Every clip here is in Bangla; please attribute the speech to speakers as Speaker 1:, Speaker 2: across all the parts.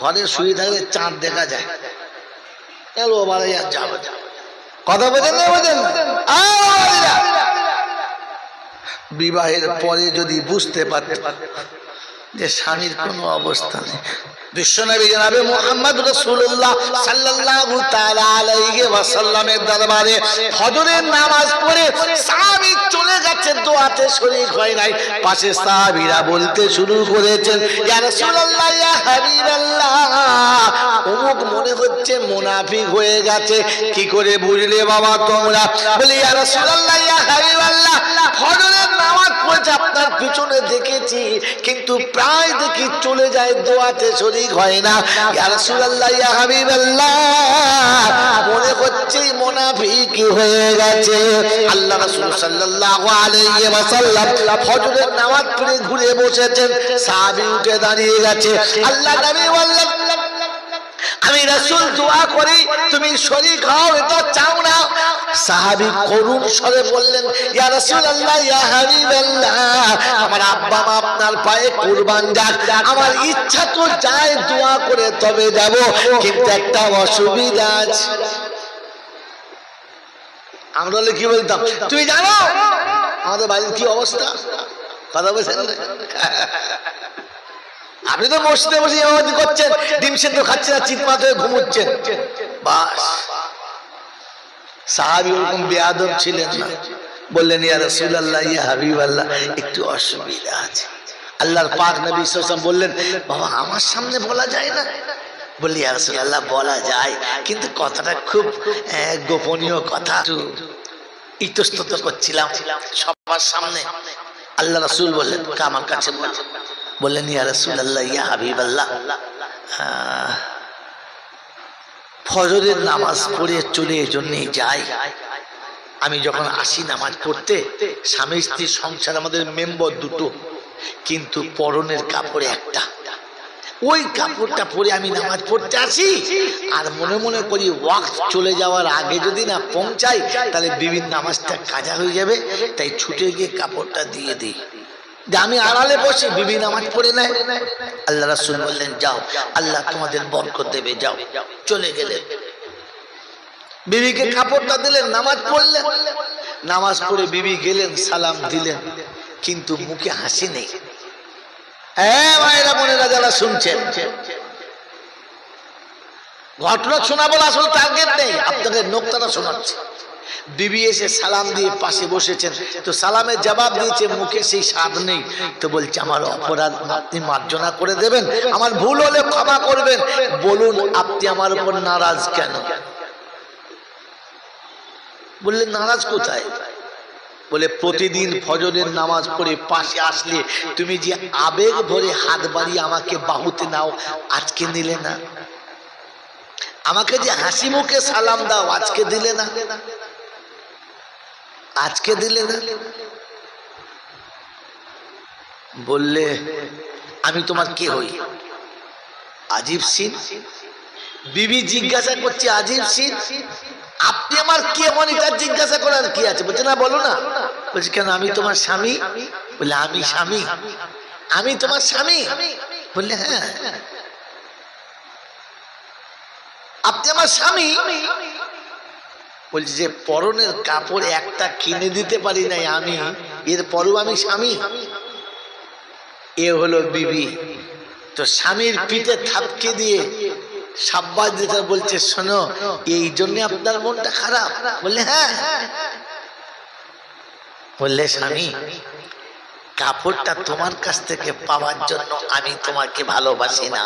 Speaker 1: ঘরে শুয়ে থাকলে চাঁদ দেখা যায়, এলো বারে যাবো কথা বোঝেন না বোঝেন। বিবাহের পরে যদি বুঝতে পারতে যে স্বামীর কোনো অবস্থা নেই, বিশ্বনবী জনাবে মুহাম্মদ রাসূলুল্লাহ সাল্লাল্লাহু তাআলা আলাইহি ওয়াসাল্লামের দরবারে ফজরের নামাজ পড়ে সাহাবী চলে গেছে, দোয়াতে শরীক হয় নাই। পাশে সাহাবীরা বলতে শুরু করেছেন, ইয়া রাসূলুল্লাহ, ইয়া হাবিবাল্লাহ, অমুক মনে হচ্ছে মুনাফিক হয়ে গেছে। কি করে বুঝলে বাবা তোমরা? বলি, ইয়া রাসূলুল্লাহ, ইয়া হাবিবাল্লাহ, ফজরের নামাজ পড়ে আপনার পিছনে দেখেছি, কিন্তু প্রায় দেখি চলে যায়, দোয়াতে শরীক হয় না। ইয়া রাসূলুল্লাহ, ইয়া হাবিবাল্লাহ, মনে হচ্ছে মুনাফিক হয়ে গেছে। আল্লাহ রাসূল সাল্লাল্লাহু আলাইহি ওয়াসাল্লাম ফজরের নামাজ পড়ে ঘুরে বসেছেন, সাহাবী উঠে দাঁড়িয়ে গেছে। আল্লাহ নবী বললেন, আমি রাসূল দোয়া করি, তুমি শরীক হও, এটা চাও না? সাহাবী করুণ স্বরে বললেন, ইয়া রাসূলুল্লাহ, ইয়া হাবিবাল্লাহ, আমার আব্বা মা আপনার পায়ে কুরবান যাক, আমার ইচ্ছা তো যায় দোয়া করে তবে যাব, কিন্তু একটা অসুবিধা আছে। আমরা কি বলতাম, তুমি জানো আমাদের বাড়ির কি অবস্থা? কথা বলছেন, আপনি তো মসজিদে বসে ইমামতি করছেন, ডিম সেদ্ধ খাচ্ছেন আর চিৎপাত হয়ে ঘুমোচ্ছেন, বাস। সাহাবী ওরকম বেয়াদব ছিলেন না, বললেন, ইয়া রাসূলুল্লাহ, ইয়া হাবিবাল্লাহ, একটু অসুবিধা আছে। আল্লাহর পাক নবী সাল্লাল্লাহু আলাইহি ওয়াসাল্লাম বললেন, বাবা আমার সামনে বলা যায় না? বললি, ইয়া রাসূলুল্লাহ, বলা যায়, কিন্তু কথাটা খুব গোপনীয় কথা, একটু ইতস্তত করছিলাম সবার সামনে। আল্লাহ রাসূল বললেন, আমার কাছে বললেন, ইয়া রাসূলুল্লাহ, ইয়া হাবিবাল্লাহ, ফজরের নামাজ পড়ে চলে এজন্যই যাই, আমি যখন আসি নামাজ পড়তে, স্বামী স্ত্রীর সংসার আমাদের মেম্বার দুটো, কিন্তু পরনের কাপড় একটা, ওই কাপড়টা পরে আমি নামাজ পড়তে আসি, আর মনে মনে করি ওয়াক্ত চলে যাওয়ার আগে যদি না পৌঁছাই তাহলে বিবির নামাজটা কাজা হয়ে যাবে, তাই ছুটে গিয়ে কাপড়টা দিয়ে দিই, আমি আড়ালে বসে বিবি নামাজ পড়ে নেয়। আল্লাহ রাসূল বললেন, যাও, আল্লাহ তোমাদের বরকত দেবে, যাও। চলে গেলেন, বিবিকে কাপড়টা দিলেন, নামাজ পড়লেন, নামাজ পড়ে বিবি গেলেন, সালাম দিলেন, কিন্তু মুখে হাসি নেই। হ্যাঁ ভাইরা বোনেরা যারা শুনছেন, ঘটনা শোনাবো, আসলে টার্গেট নেই, আপনাদের নোকতাটা শোনাচ্ছে। বিবি এসে সালাম দিয়ে পাশে বসেছেন, তো সালামের জবাব দিয়েছে, মুখে সেই স্বাদ নেই, তো বলছে, আমার অপরাধ আপনি মার্জনা করে দেবেন, আমার ভুল হলে ক্ষমা করবেন, বলুন আপনি আমার উপর নারাজ কেন? বললেন, নারাজ কোথায়? বলে, প্রতিদিন ফজরের নামাজ পড়ে পাশে আসলে তুমি যে আবেগ ভরে হাত বাড়িয়ে আমাকে বাহুতে নাও, আজকে নিলে না। আমাকে যে হাসি মুখে সালাম দাও, আজকে দিলে না, আজকে দিলে না। বললে, আমি তোমার কে হই? আজিব সিন। বিবি জিজ্ঞাসা করছে, আজিব সিন, আপনি আমার কে হন এটা জিজ্ঞাসা করার কি আছে? বলছে, না বলো না। বলছে, কেন, আমি তোমার স্বামী। বলে, আমি স্বামী? আমি তোমার স্বামী? বললে, হ্যাঁ। আপনি আমার স্বামী? বলছে, যে পরনের কাপড় একটা কিনে দিতে পারি নাই আমি, এরপরও আমি স্বামী? এ হলো বিবি। তো স্বামীর পিঠে থাপকে দিয়ে সাব্বাস দিতে বলছে, শোনো, এই জন্য আপনার মনটা খারাপ? বললে, হ্যাঁ। বললে, স্বামী, কাপড়টা তোমার কাছ থেকে পাওয়ার জন্য আমি তোমাকে ভালোবাসি না,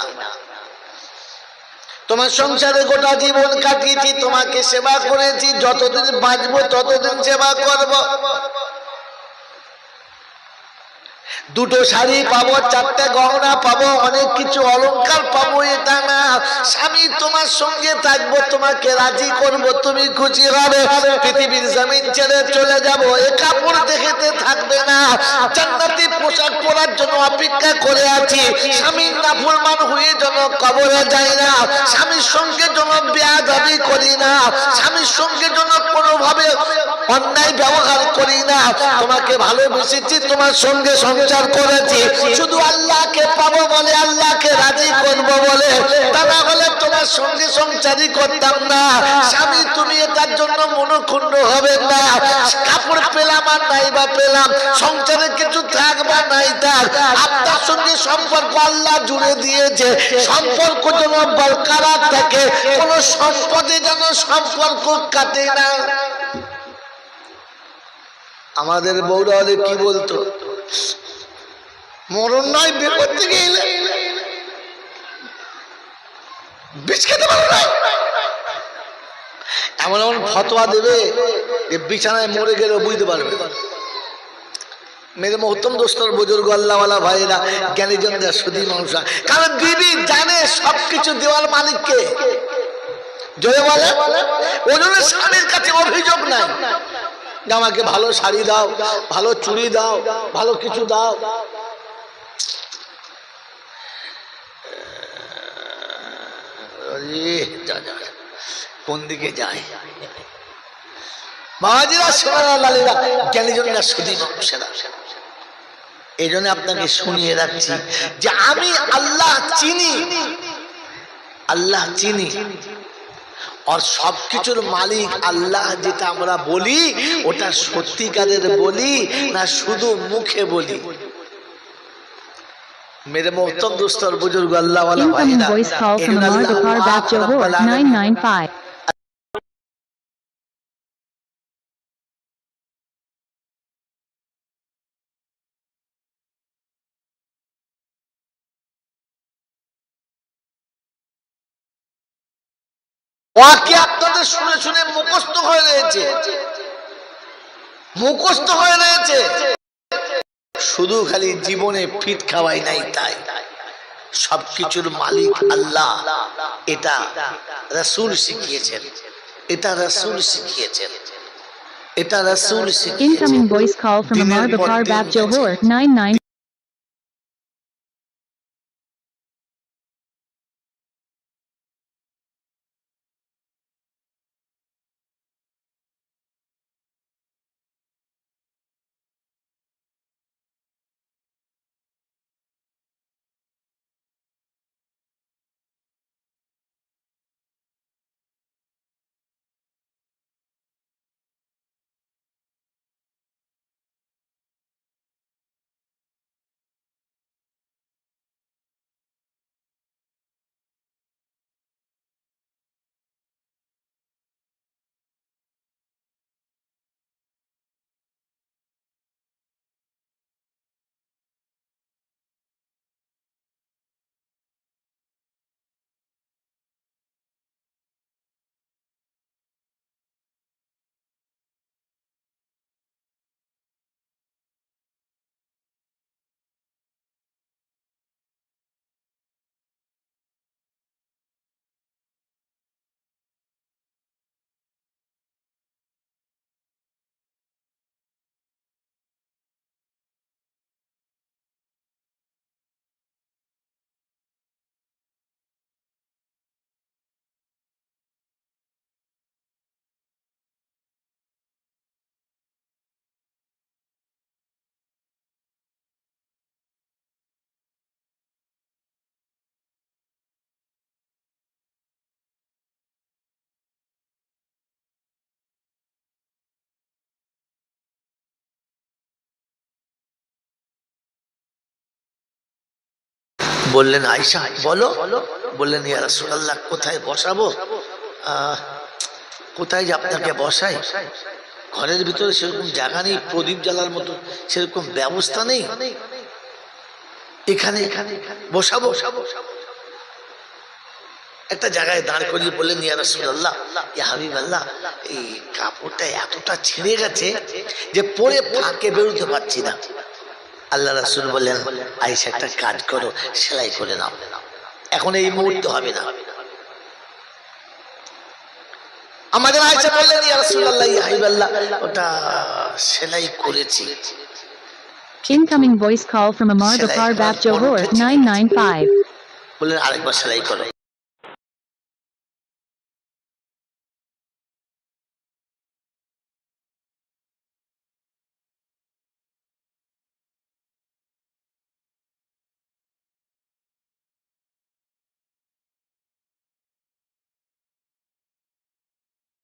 Speaker 1: তোমার সংসারে গোটা জীবন কাটিয়েছি, তোমাকে সেবা করেছি, যতদিন বাঁচবো ততদিন সেবা করব। দুটো শাড়ি পাবো, চারটে গহনা পাবো, অনেক কিছু অলংকার পাবো, এটা না, স্বামী তোমার সঙ্গে থাকবো, তোমাকে রাজি করবো, তুমি খুশি হবে, পৃথিবীর জমিন ছেড়ে চলে যাব, এ কাপড় দেখতে থাকবে না, জান্নাতি পোশাক পরার জন্য অপেক্ষা করে আছি, স্বামীর নাফরমান হয়ে যেন কবরে যাই না, স্বামীর সঙ্গে যেন বেয়াদবি করি না, স্বামীর সঙ্গে যেন কোনোভাবে অন্যায় ব্যবহার করি না, তোমাকে ভালোবেসেছি, তোমার সঙ্গে সংসার করেছি শুধু আল্লাহকে পাবো বলে, আল্লাহকে রাজি করবো বলে, তা না হলে তোমার সঙ্গে সংসারই করতাম না। স্বামী তুমি এটার জন্য মনক্ষুণ্ণ হবে না, কাপড় পেলাম আর নাই বা পেলাম, সংসারে কিছু থাক বা নাই থাক, আপনার সঙ্গে সম্পর্ক আল্লাহ জুড়ে দিয়েছে, সম্পর্ক যেন বরকরার থাকে, কোন সম্পদে যেন সম্পর্ক কাটে না। আমাদের বউরা হলে কি বলতো, মরণ নয় বের করতে গেলে বিষ খেতে পারো না, এমন এমন ফতোয়া দেবে যে বিছানায় মরে গেলেও বুঝতে পারবে। মেরে মহত্তম দোস্তর বুজুর্গ আল্লাহওয়ালা ভাইরা জ্ঞানীজনরা সুধী মানুষ, কারণ বিবি জানে সবকিছু দেওয়ার মালিককে, জয় বলে ওই জন্য স্বামীর কাছে অভিযোগ নাই, আমাকে ভালো শাড়ি দাও, ভালো চুড়ি দাও, ভালো কিছু দাও। কোন দিকে যায় বাবাজিরা, সোনারা লালীরা, জ্ঞানীজনরা সুধী মানুষেরা। এই জন্য আপনাকে শুনিয়ে রাখছি যে আমি আল্লাহ চিনি, আল্লাহ চিনি, আর সবকিছুর মালিক আল্লাহ। যেটা আমরা বলি ওটা সত্যিকারের বলি না শুধু মুখে বলি? मेरे मोहतरम दोस्तों और बुजुर्ग अल्लाह वाला
Speaker 2: Incoming voice call from Amar Bakar Bat Johor 995.
Speaker 1: ওয়াকে আপনাদের শুনে শুনে মুখস্থ হয়ে রয়েছে, মুখস্থ হয়ে রয়েছে, শুধু খালি জীবনে ফিট খাওয়াই নাই তাই, সবকিছুর মালিক আল্লাহ। এটা রাসূল শিখিয়েছেন, এটা রাসূল শিখিয়েছেন, এটা রাসূল শিখিয়েছেন।
Speaker 2: Incoming voice call from Amar Bakar Bat Johor 99.
Speaker 1: বললেন আয়েশা বলো, বললেন ইয়া রাসূলুল্লাহ কোথায় বসাবো, কোথায় যে আপনাকে বসাই, ঘরের ভিতরে সেরকম জায়গা নেই, প্রদীপ জ্বালার মতো সেরকম ব্যবস্থা নেই, এখানে বসাবো। একটা জায়গায় দাঁড় করিয়ে বললেন ইয়া রাসূলুল্লাহ, ইয়া হাবিবাল্লাহ, এই কাপড়টা এতটা ছিঁড়ে গেছে যে পরে ফাঁকে বেরোতে পারছি না। আল্লাহ রাসূল বললেন আয়েশা একটা কাজ করো, সেলাই করে নাও, এখন এই মুহূর্তে হবে না, আমাদের আয়েশা বললেন ইয়া রাসূলুল্লাহ ইয়া হাবিবাল্লাহ ওটা সেলাই করেছি।
Speaker 2: Incoming voice call from Amar Bakar Bap Johor 995.
Speaker 1: বললেন আরেকবার সেলাই করো।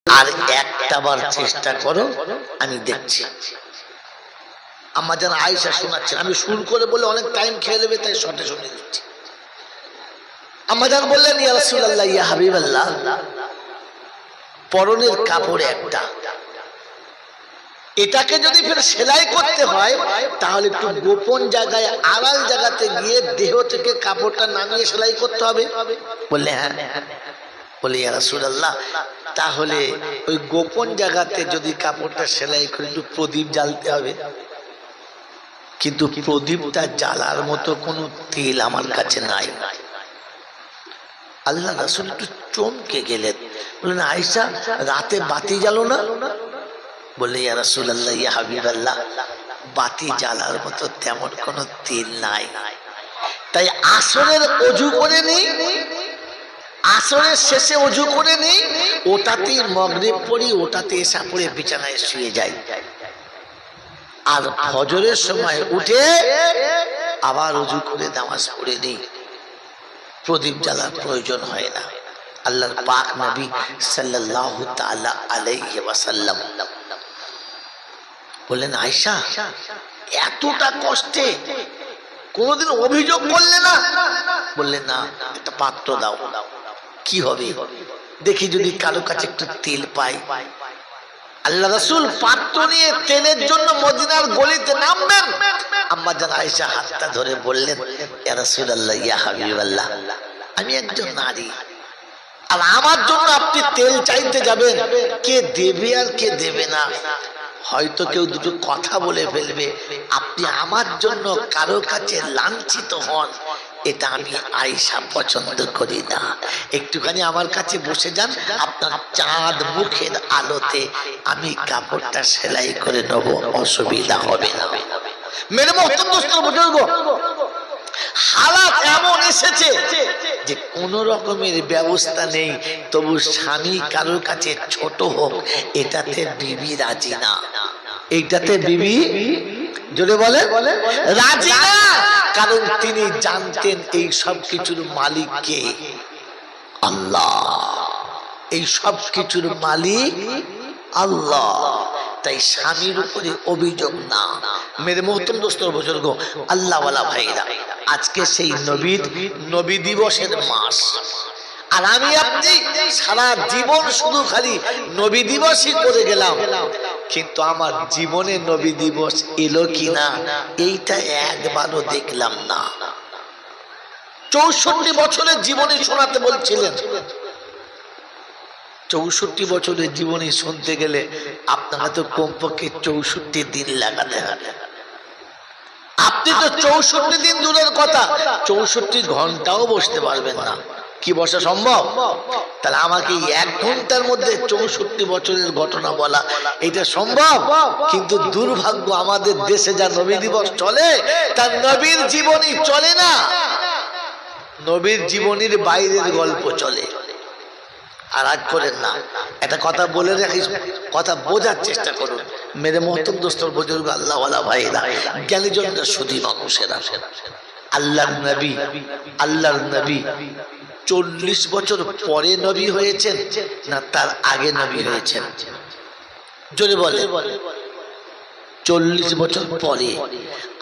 Speaker 1: আর একটা বার চেষ্টা করো, আমি দেখছি। আমাদের আয়েশা শোনাচ্ছেন, আমি সুর করে বলে অনেক টাইম খেয়ে নেবে, তাই শর্টে শুনে দিচ্ছি। আমাদের বললেন ইয়া রাসূলুল্লাহ ইয়া হাবিবাল্লাহ পরনের কাপড় একটা, এটাকে যদি ফের সেলাই করতে হয় তাহলে একটু গোপন জায়গায় আড়াল জায়গাতে গিয়ে দেহ থেকে কাপড়টা নামিয়ে সেলাই করতে হবে। বললে হ্যাঁ। বলে ইয়া রাসূলুল্লাহ তাহলে ওই গোপন জায়গাতে যদি কাপড়টা সেলাই করে একটু প্রদীপ জ্বালতে হবে, কিন্তু প্রদীপটা জ্বালার মতো কোনো তেল আমার কাছে নাই। আল্লাহ রাসূল একটু চমকে গেলেন, বললেন আয়েশা রাতে বাতি জ্বালো না? বললে ইয়া রাসূলুল্লাহ ইয়া হাবিবাল্লাহ বাতি জ্বালার মতো তেমন কোনো তেল নাই, তাই আসরের ওযু করে নেই, আসরের শেষে ওযু করে নেই, ওটাতেই মাগরিব পড়ি, ওটাতে এশা পড়ে বিছানায় শুয়ে যাই, আর ফজরের সময় উঠে আবার ওযু করে নামাজ পড়ে নেই, প্রদীপ জ্বালার প্রয়োজন হয় না। আল্লাহর পাক নবী সাল্লাল্লাহু তাআলা আলাইহি ওয়াসাল্লাম বললেন আয়েশা এতটা কষ্টে কোনোদিন অভিযোগ করলে না? বললেন না। একটা পাত্র দাও, কি হবে দেখি যদি কারো কাছে একটু তেল পাই। আল্লাহ রাসূল পাত্র নিয়ে তেলের জন্য মদিনার গলিতে নামবেন, আম্মা জান আয়েশা হাতটা ধরে বললেন ইয়া রাসূলুল্লাহ ইয়া হাবিবাল্লাহ আমি একজন নারী, আর আমার জন্য আপনি তেল চাইতে যাবেন, কে দেবে আর কে দেবে না, হয়তো কেউ দুটো কথা বলে ফেলবে, আপনি আমার জন্য কারো কাছে লাঞ্ছিত হন, এটা আমি আয়েশা পছন্দ করি না। একটুখানি আমার কাছে বসে যান, আপনার চাঁদ মুখের আলোতে আমি কাপড়টা সেলাই করে নেব, অসুবিধা হবে না। মেরে মোহতরম দোস্ত বুজুর্গ, হালাত এমন এসেছে যে কোন রকমের ব্যবস্থা নেই, তবু স্বামী কারোর কাছে ছোট হোক এটাতে বিবি রাজি না, এইটাতে বিবি জোরে বলে রাজি না, কারণ তিনি জানতেন এই সব কিছুর মালিক কে? আল্লাহ। এই সব কিছুর মালিক আল্লাহ, তাই স্বামীর উপরে অভিযোগ না। মেরে মোহতরম দোস্ত বুজুর্গ, আল্লাহওয়ালা ভাইরা, আজকে সেই নবী দিবসের মাস, আর আমি আপনি সারা জীবন শুধু খালি নবী দিবসই করে গেলাম, কিন্তু আমার জীবনে নবী দিবস এলো কিনা এইটা একবারও দেখলাম না। 64 বছরের জীবনে শোনাতে বলছিলেন, 64 বছরের জীবনে শুনতে গেলে আপনারা তো কমপক্ষে 64 দিন লাগাতে হবে। আপনি তো 64 দিন দূরের কথা 64 ঘন্টাও বসতে পারবেন না। কি বসা সম্ভব? তাহলে আমাকে 1 ঘন্টার মধ্যে 64 বছরের ঘটনা বলা এটা সম্ভব? কিন্তু দুর্ভাগ্য, আমাদের দেশে যা নবী দিবস চলে তার নবীর জীবনী চলে না, নবীর জীবনীর বাইরের গল্প চলে। আর রাগ করেন না, একটা কথা বলে রাখি, কথা বোঝার চেষ্টা করুন। মেরে মোহতরম দোস্তর বুজুর্গ, আল্লাহওয়ালা ভাইরা, জ্ঞানীজনরা সুধী মানুষেরা, আল্লাহর নবী 40 বছর পরে নবী হয়েছেন না তার আগে নবী হয়েছেন? জোরে বলে 40 বছর পরে।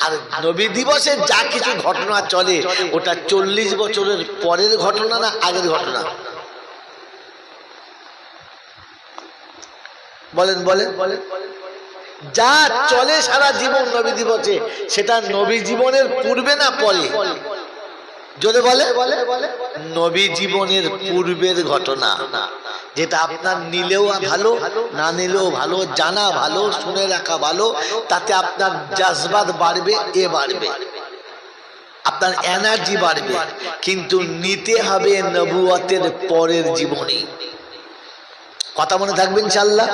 Speaker 1: আর নবী দিবসে যা কিছু ঘটনা চলে ওটা 40 বছরের পরের ঘটনা না আগের ঘটনা? বলেন বলেন। যা চলে সারা জীবন নবী দিবসে, সেটা নবী জীবনের পূর্বে না পরে? যদি বলে নবী জীবনের পূর্বের ঘটনা, যেটা আপনার নিলেও ভালো, না নিলেও ভালো, জানা ভালো, শুনে রাখা ভালো, তাতে আপনার জাজবাত বাড়বে, বাড়বে, আপনার এনার্জি বাড়বে, কিন্তু নিতে হবে নবুয়তের পরের জীবনী। কথা মনে থাকবে ইনশাআল্লাহ,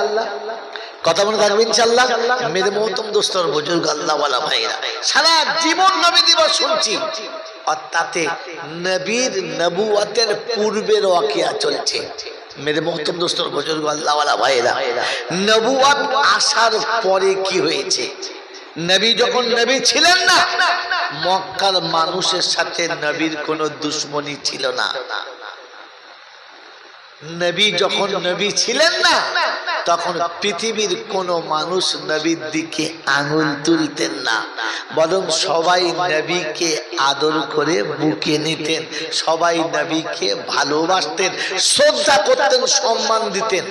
Speaker 1: কথা মনে থাকবে ইনশাআল্লাহ। মেরে মোহতম দোস্তর বুজুর্গ আল্লাহওয়ালা ভাইরা, সারা জীবন নবী দিবস শুনছি, আর তাতে নবীর নবুয়তের পূর্বের ওয়াকিয়া চলছে। মেরে মোহতম দোস্তর বুজুর্গ আল্লাহওয়ালা ভাইরা, নবুয়ত আসার পরে কি হয়েছে? নবী যখন নবী ছিলেন না, মক্কার মানুষের সাথে নবীর কোনো দুশ্মনী ছিল না। নবী যখন নবী ছিলেন না, তখন পৃথিবীর কোন মানুষ নবীর দিকে আঙুল তুলতেন না, বরং সবাই নবীকে আদর করে বুকে নিতেন, সবাই নবীকে ভালোবাসতেন, শ্রদ্ধা করতেন, সম্মান দিতেন।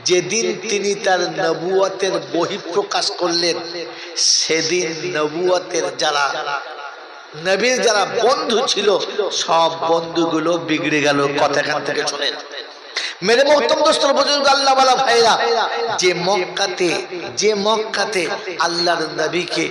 Speaker 1: যেদিন তিনি তার নবুয়তের বহিঃপ্রকাশ করলেন, সেদিন নবুয়তের যারা নবীর যারা বন্ধু ছিল, সব বন্ধুগুলো বিগড়ে গেল। কথা এখান থেকে শোনেন মেরে মোহতম দোস্তর বুজুর্গ আল্লাহওয়ালা ভাইরা, যে মক্কাতে আল্লাহর নবীকে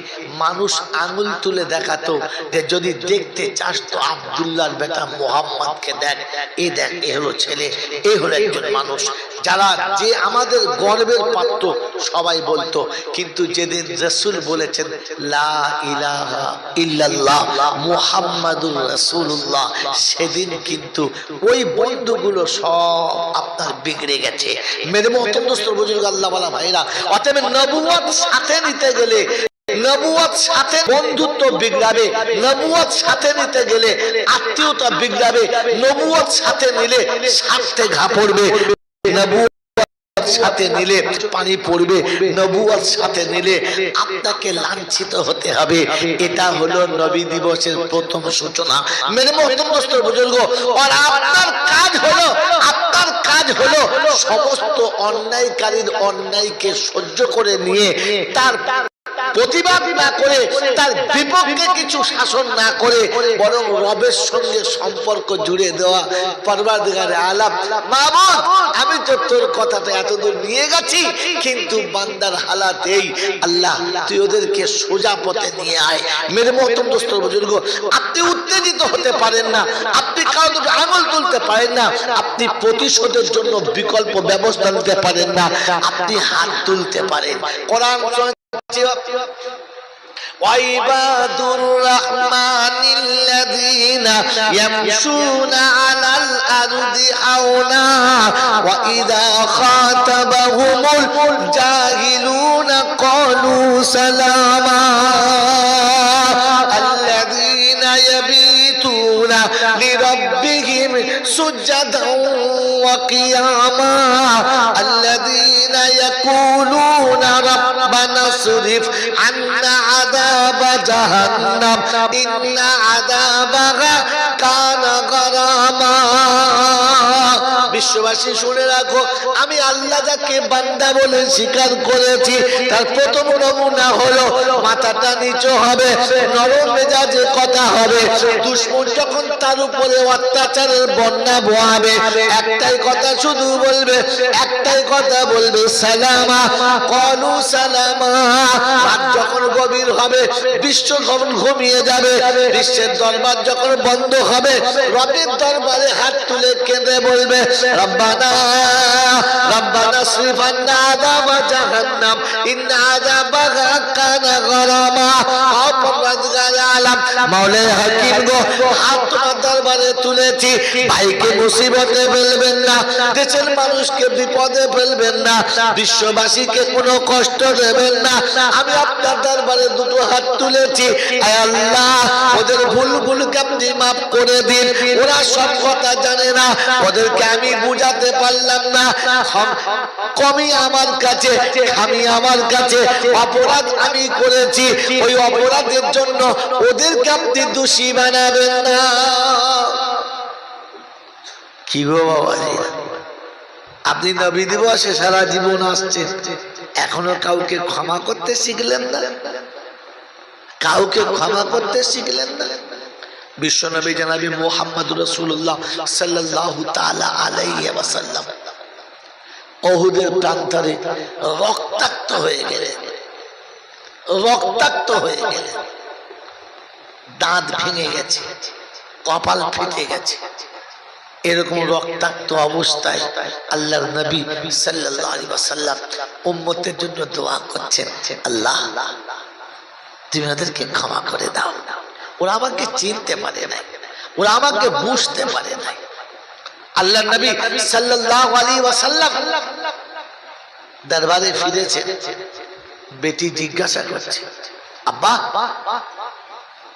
Speaker 1: মানুষ আঙুল তুলে দেখাতো যে যদি দেখতে চাস তো আব্দুল্লাহর বেটা মুহাম্মদকে দেখ, এ দেখ, এ হলো ছেলে, এ হলো একজন মানুষ, যারা যে আমাদের গর্বের পাত্র, সবাই বলতো। কিন্তু যেদিন রাসূল বলেছেন লা ইলাহা ইল্লাল্লাহ মুহাম্মাদুর রাসূলুল্লাহ, সেদিন কিন্তু ওই বন্ধুগুলো সব আপনার বিগড়ে গেছে। মেরে মোহতম দোস্তর বুজুর্গ আল্লাহওয়ালা ভাইরা, অতএব নবুয়ত সাথে নিতে গেলে, নবুয়ত সাথে বন্ধুত্ব বিগড়াবে, নবুয়ত সাথে নিতে গেলে আত্মীয়তা বিগড়াবে, নবুয়ত সাথে নিলে স্বার্থে ঘা পড়বে, নবুয়ত সাথে নিলে পানি পড়বে, নবুয়ত সাথে নিলে আপনাকে লাঞ্ছিত হতে হবে। এটা হলো নবী দিবসের প্রথম সূচনা। মেরে মোহতরম দোস্ত বুজুর্গ, আর আপনার কাজ হলো সমস্ত অন্যায়কারীর অন্যায়কে সহ্য করে নিয়ে, তার প্রতিবাদ না করে, তার বিপক্ষে কিছু শাসন না করে, বরং রবের সঙ্গে সম্পর্ক জুড়ে দেওয়া। পরওয়ারদিগারে আলাম, মাবুদ আমি তো তোর কথাটা এতদূর নিয়ে গেছি, কিন্তু বান্দার হালাত এই, আল্লাহ তুই ওদেরকে সোজা পথে নিয়ে আয়। মেরে মোহতরম দোস্ত বুজুর্গ, আপনি উত্তেজিত হতে পারেন না, আপনি কারো আঙুল তুলতে পারেন না, আপনি প্রতিশোধের জন্য বিকল্প ব্যবস্থা নিতে পারেন না, আপনি হাত তুলতে পারেন। কোরআন وعباد الرحمن الذين يمشون على الأرض حونا وإذا خاطبهم الجاهلون قالوا سلاما الذين يبيتون لربهم سجدا وقياما الذين يقولون ربنا اصرف عنا عذاب جهنم إن عذابها كان غراما। বিশ্ববাসী শুনে রাখো, আমি আল্লাহ যাকে বান্দা বলে স্বীকার করেছি, তার প্রথম নমুনা হলো মাথাটা নিচু হবে, নরম মেজাজে কথা হবে। দুশমন যখন তার উপরে অত্যাচারের বন্যা বহাবে, একটাই কথা শুধু বলবে, একটাই কথা বলবে, সালামা কলু সালামা। রাত যখন গভীর হবে, বিশ্ব যখন ঘুমিয়ে যাবে, বিশ্বের দরবার যখন বন্ধ হবে, রবের দরবারে হাত তুলে কেঁদে বলবে রব্বানা রব্বানা আসরিফ আন্না আযাবা জাহান্নাম ইন্না আযাবাহা কানা গরামা। পরওয়ারদিগারে আলাম, মাওলাই হাকিম গো, হাত তোমার দরবারে তুলেছি, ভাইকে মুসিবতে ফেলবেন না, দেশের মানুষকে বিপদে ফেলবেন না, বিশ্ববাসীকে কোনো কষ্ট দেবেন না। আমি আপনার দরবারে দুটো হাত তুলেছি, আয় আল্লাহ ওদের ভুলগুলোকে আপনি মাফ করে দিন। ওরা সব কথা জানে না, ওদেরকে আমি বুঝাতে পারলাম না, কমই আমার কাছে, আমি আমার কাছে অপরাধ আমি করেছি, ওই অপরাধের জন্য ওদেরকে আপনি দোষী বানাবেন না। কি গো বাবাজি, আপনি নবী দিবসে সারা জীবন আসছেন, এখনো কাউকে ক্ষমা করতে শিখলেন না, কাউকে ক্ষমা করতে শিখলেন না। বিশ্বনবী জনাবি মুহাম্মদুর রাসূলুল্লাহ সাল্লাল্লাহু তাআলা আলাইহি ওয়াসাল্লাম উহুদের প্রান্তরে রক্তাক্ত হয়ে গেলেন, রক্তাক্ত হয়ে গেলেন, দাঁত ভেঙে গেছে, কপাল ফেটে গেছে, এরকম রক্তাক্ত অবস্থায় আল্লাহর নবী সাল্লাল্লাহু আলাইহি ওয়াসাল্লাম উম্মতের জন্য দোয়া করছেন, আল্লাহ তুমি ওদেরকে ক্ষমা করে দাও, ওরা আমাকে চিনতে পারে না, ওরা আমাকে বুঝতে পারে না। আল্লাহর নবী সাল্লাল্লাহু আলাইহি ওয়াসাল্লাম দরবারে ফিরেছে, বেটি জিজ্ঞাসা করছে, আব্বা